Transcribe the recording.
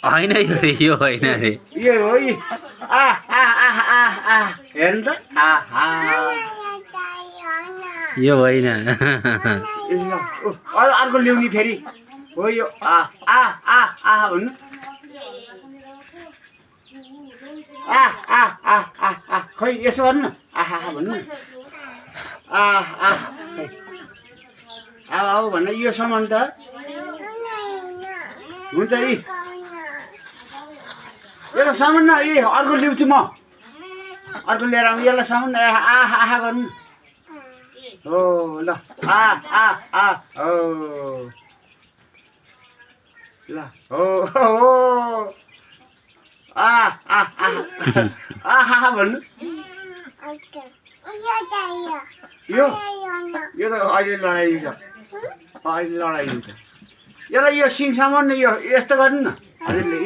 होइन यो रे यो होइन रे यो हो यी हेर्नु त यो होइन अर्को ल्याउने फेरि हो यो भन्नु खै यसो गर्नु न भन्नु आऊ भन्न यो सामान त हुन्छ यी यसलाई सामान न यी अर्को ल्याउँछु म अर्को लिएर आउनु यसलाई सामान गर्नु हो ल हो ल हो भन्नु यो त अहिले लडाइदिन्छ अहिले लडाइदिन्छ यसलाई यो सिङसम्म यो यस्तो गर्नु न हजुरले